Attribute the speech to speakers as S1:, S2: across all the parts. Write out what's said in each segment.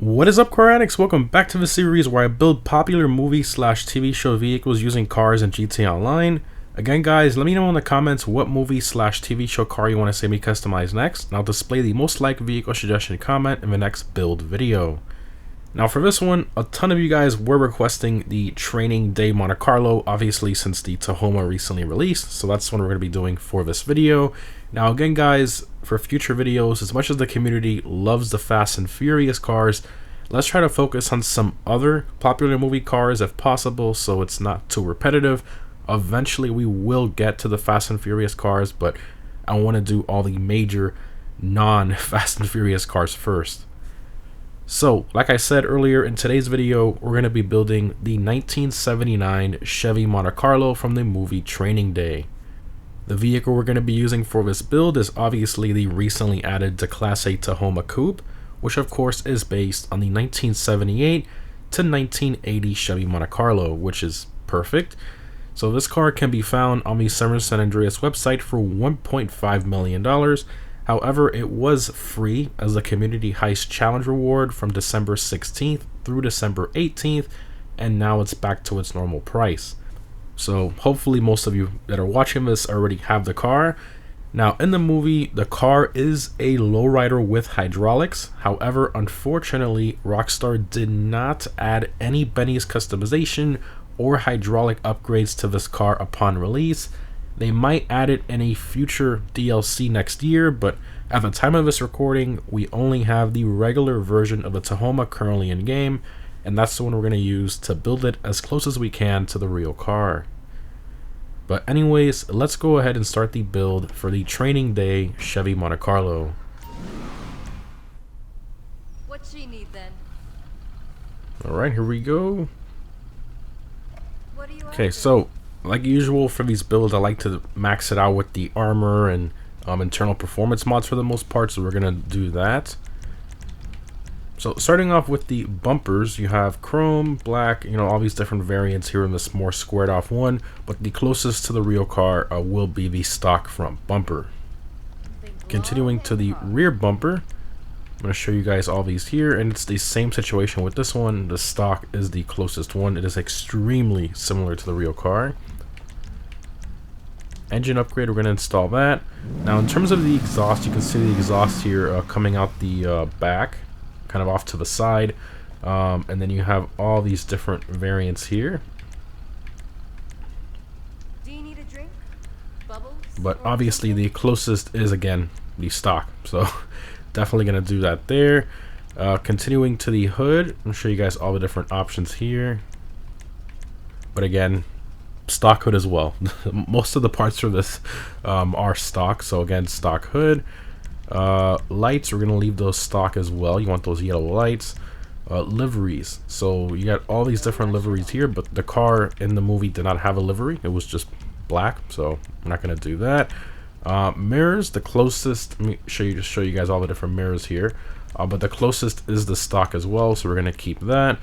S1: What is up, car addicts? Welcome back to the series where I build popular movie/TV show vehicles using cars in GTA Online. Again, guys, let me know in the comments what movie/TV show car you want to see me customize next, and I'll display the most liked vehicle suggestion comment in the next build video. Now for this one, a ton of you guys were requesting the Training Day Monte Carlo, obviously since the Tahoma recently released, so that's what we're going to be doing for this video. Now again, guys, for future videos, as much as the community loves the Fast and Furious cars, let's try to focus on some other popular movie cars if possible, so it's not too repetitive. Eventually we will get to the Fast and Furious cars, but I want to do all the major non-Fast and Furious cars first. So, like I said earlier, in today's video, we're going to be building the 1979 Chevy Monte Carlo from the movie Training Day. The vehicle we're going to be using for this build is obviously the recently added Declasse Tahoma Coupe, which of course is based on the 1978 to 1980 Chevy Monte Carlo, which is perfect. So this car can be found on the Summer San Andreas website for $1.5 million. However, it was free as a Community Heist Challenge reward from December 16th through December 18th, and now it's back to its normal price. So hopefully most of you that are watching this already have the car. Now in the movie, the car is a lowrider with hydraulics. However, unfortunately, Rockstar did not add any Benny's customization or hydraulic upgrades to this car upon release. They might add it in a future DLC next year, but at the time of this recording, we only have the regular version of the Tahoma currently in game, and that's the one we're going to use to build it as close as we can to the real car. But anyways, let's go ahead and start the build for the Training Day Chevy Monte Carlo.
S2: What she need then?
S1: Alright, here we go.
S2: What do you
S1: Okay, so like usual for these builds, I like to max it out with the armor and internal performance mods for the most part, so we're gonna do that. So starting off with the bumpers, you have chrome, black, all these different variants here in this more squared off one, but the closest to the real car will be the stock front bumper. Continuing to the rear bumper, I'm going to show you guys all these here, and it's the same situation with this one. The stock is the closest one. It is extremely similar to the real car. Engine upgrade, we're going to install that. Now in terms of the exhaust, you can see the exhaust here coming out the back, kind of off to the side, and then you have all these different variants here.
S2: Do you need a drink? Bubbles?
S1: But obviously the closest is again the stock, so definitely gonna do that there. Continuing to the hood, I'll show you guys all the different options here, but again, stock hood as well. Most of the parts for this are stock, so again, stock hood. Lights, we're gonna leave those stock as well. You want those yellow lights. Liveries, so you got all these different liveries here, but the car in the movie did not have a livery. It was just black, so I'm not gonna do that. Mirrors, the closest, let me show you guys all the different mirrors here, but the closest is the stock as well, so we're gonna keep that.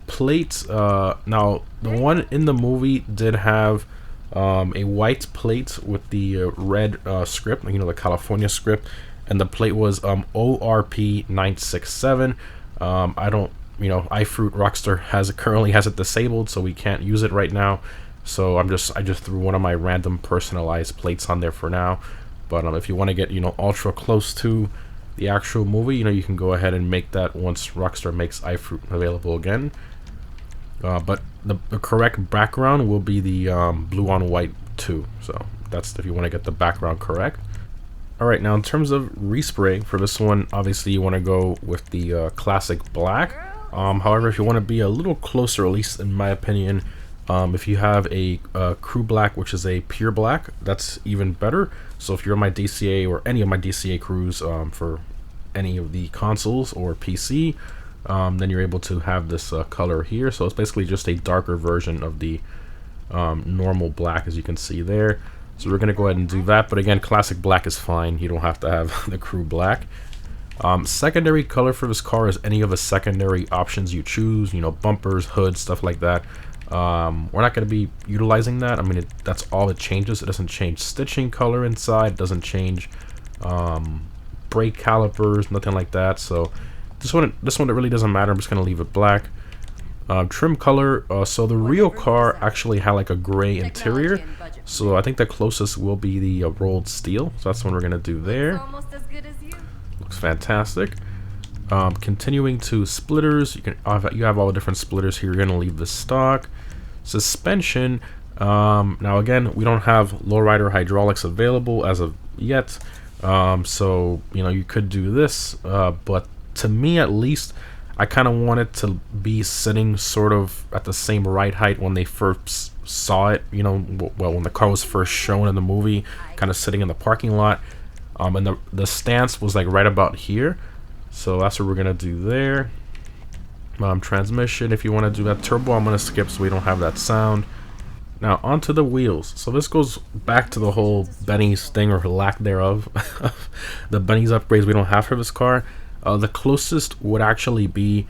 S1: Plates, now the one in the movie did have a white plate with the red script, the California script, and the plate was ORP 967. I don't, iFruit Rockstar currently has it disabled, so we can't use it right now. So I just threw one of my random personalized plates on there for now. But if you want to get ultra close to the actual movie, you can go ahead and make that once Rockstar makes iFruit available again. But the correct background will be the blue on white too. So that's if you want to get the background correct. Alright, now in terms of respray for this one, obviously you want to go with the classic black. However, if you want to be a little closer, at least in my opinion, if you have a crew black, which is a pure black, that's even better. So if you're on my DCA or any of my DCA crews for any of the consoles or PC, then you're able to have this color here. So it's basically just a darker version of the normal black, as you can see there. So we're going to go ahead and do that, but again, classic black is fine. You don't have to have the crew black. Secondary color for this car is any of the secondary options you choose, bumpers, hoods, stuff like that. We're not going to be utilizing that. I mean, that's all it changes. It doesn't change stitching color inside, it doesn't change brake calipers, nothing like that. So This one it really doesn't matter. I'm just gonna leave it black. Trim color. So the real car actually had like a gray interior. So I think the closest will be the rolled steel. So that's what we're gonna do there.
S2: Almost as good as you.
S1: Looks fantastic. Continuing to splitters, you have all the different splitters here. You're gonna leave the stock. Suspension. Now again, we don't have lowrider hydraulics available as of yet. So you know, you could do this, but to me at least, I kind of want it to be sitting sort of at the same ride height when they first saw it. You know, well, when the car was first shown in the movie, kind of sitting in the parking lot. And the stance was like right about here. So that's what we're gonna do there. Transmission, if you want to do that. Turbo, I'm gonna skip so we don't have that sound. Now onto the wheels. So this goes back to the whole Benny's thing, or lack thereof. The Benny's upgrades we don't have for this car. The closest would actually be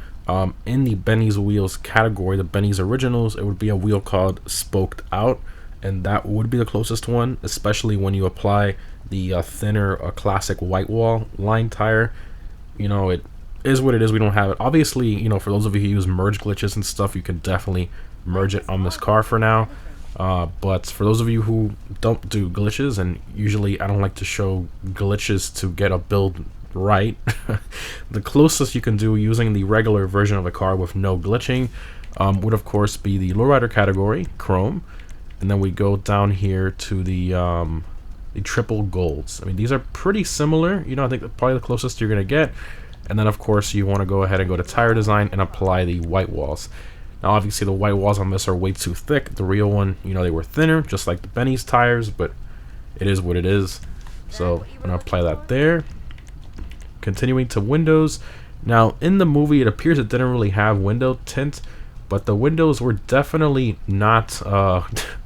S1: in the Benny's wheels category, the Benny's originals. It would be a wheel called Spoked Out, and that would be the closest one, especially when you apply the thinner classic white wall line tire. You know, it is what it is. We don't have it. Obviously, you know, for those of you who use merge glitches and stuff, you can definitely merge it on this car for now. But for those of you who don't do glitches, and usually I don't like to show glitches to get a build right, the closest you can do using the regular version of the car with no glitching would of course be the lowrider category, chrome, and then we go down here to the triple golds. I mean, these are pretty similar. You know, I think probably the closest you're gonna get. And then of course you want to go ahead and go to tire design and apply the white walls. Now obviously the white walls on this are way too thick. The real one, you know, they were thinner, just like the Benny's tires, but it is what it is. So I'm gonna apply that there. Continuing to windows. Now in the movie it appears it didn't really have window tint, but the windows were definitely not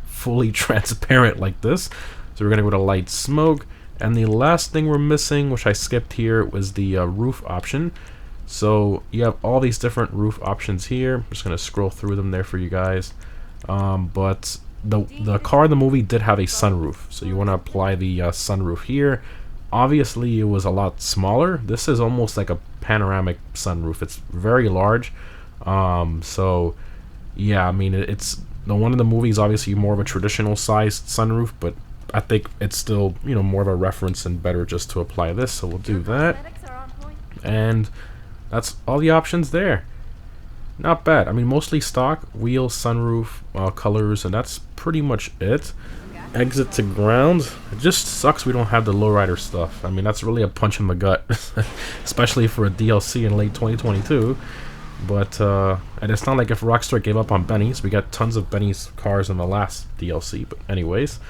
S1: fully transparent like this. So we're gonna go to light smoke. And the last thing we're missing, which I skipped here, was the roof option. So you have all these different roof options here. I'm just gonna scroll through them there for you guys. But the car in the movie did have a sunroof, so you want to apply the sunroof here. Obviously it was a lot smaller. This is almost like a panoramic sunroof. It's very large. So yeah, I mean, it's the one in the movie is obviously more of a traditional sized sunroof, but I think it's still, you know, more of a reference and better just to apply this. So we'll do that, and that's all the options there. Not bad. I mean, mostly stock wheel, sunroof, colors, and that's pretty much it. Exit to ground. It just sucks we don't have the lowrider stuff. I mean, that's really a punch in the gut, especially for a DLC in late 2022. But and it's not like if Rockstar gave up on Benny's. We got tons of Benny's cars in the last DLC. But anyways,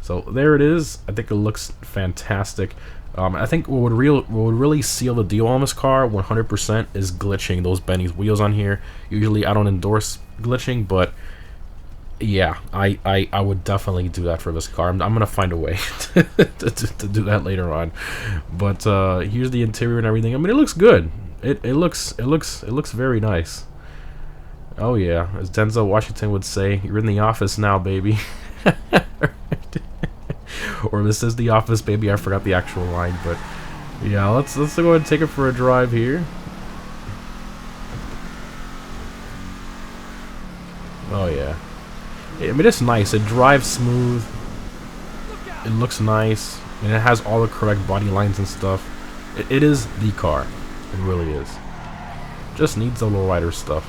S1: so there it is. I think it looks fantastic. I think what would really seal the deal on this car 100% is glitching those Benny's wheels on here. Usually I don't endorse glitching, but yeah, I would definitely do that for this car. I'm gonna find a way to do that later on. But here's the interior and everything. I mean, it looks good. It looks very nice. Oh yeah, as Denzel Washington would say, "You're in the office now, baby." Or "This is the office, baby." I forgot the actual line, but yeah, let's go ahead and take it for a drive here. Oh yeah, I mean, it's nice. It drives smooth. It looks nice, and it has all the correct body lines and stuff. It is the car. It really is. Just needs the lowrider stuff.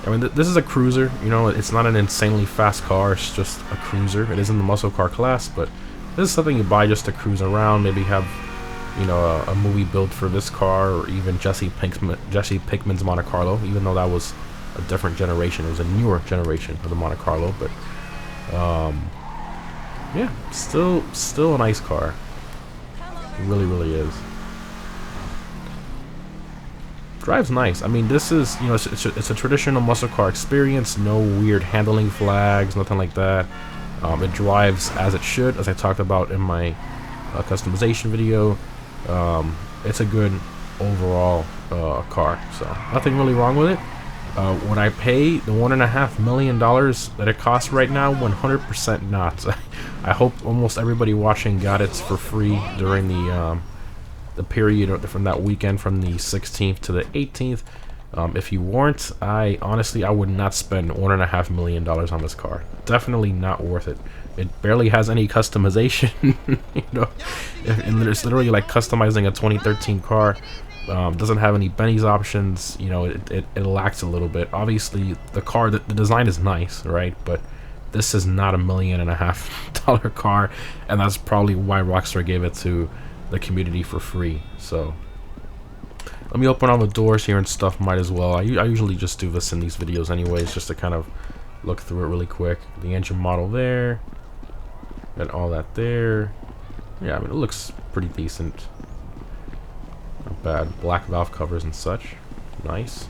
S1: I mean, this is a cruiser, you know, it's not an insanely fast car, it's just a cruiser. It is in the muscle car class, but this is something you buy just to cruise around, maybe have, you know, a movie build for this car, or even Jesse Pinkman's Monte Carlo, even though that was a different generation. It was a newer generation of the Monte Carlo, but, yeah, still a nice car. It really, really is. Drives nice. I mean, this is, you know, it's a traditional muscle car experience. No weird handling flags, nothing like that. It drives as it should, as I talked about in my customization video. It's a good overall car, so nothing really wrong with it. Would I pay the $1.5 million that it costs right now? 100% not. I hope almost everybody watching got it for free during the the period from that weekend from the 16th to the 18th. If you weren't, I would not spend $1.5 million on this car. Definitely not worth it. It barely has any customization, you know, and it's literally like customizing a 2013 car. Doesn't have any Benny's options, you know, it lacks a little bit. Obviously, the design is nice, right? But this is not $1.5 million car, and that's probably why Rockstar gave it to the community for free. So let me open all the doors here and stuff. Might as well. I usually just do this in these videos anyways, just to kind of look through it really quick. The engine model there, and all that there. Yeah, I mean, it looks pretty decent. Not bad. Black valve covers and such. Nice.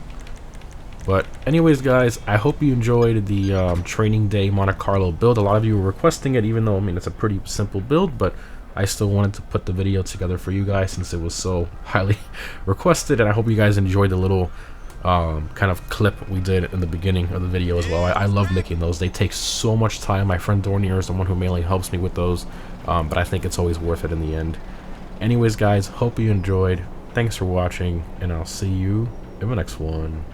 S1: But anyways, guys, I hope you enjoyed the training day Monte Carlo build. A lot of you were requesting it, even though, I mean, it's a pretty simple build, but I still wanted to put the video together for you guys since it was so highly requested, and I hope you guys enjoyed the little kind of clip we did in the beginning of the video as well. I love making those. They take so much time. My friend Dornier is the one who mainly helps me with those, but I think it's always worth it in the end. Anyways, guys, hope you enjoyed. Thanks for watching, and I'll see you in the next one.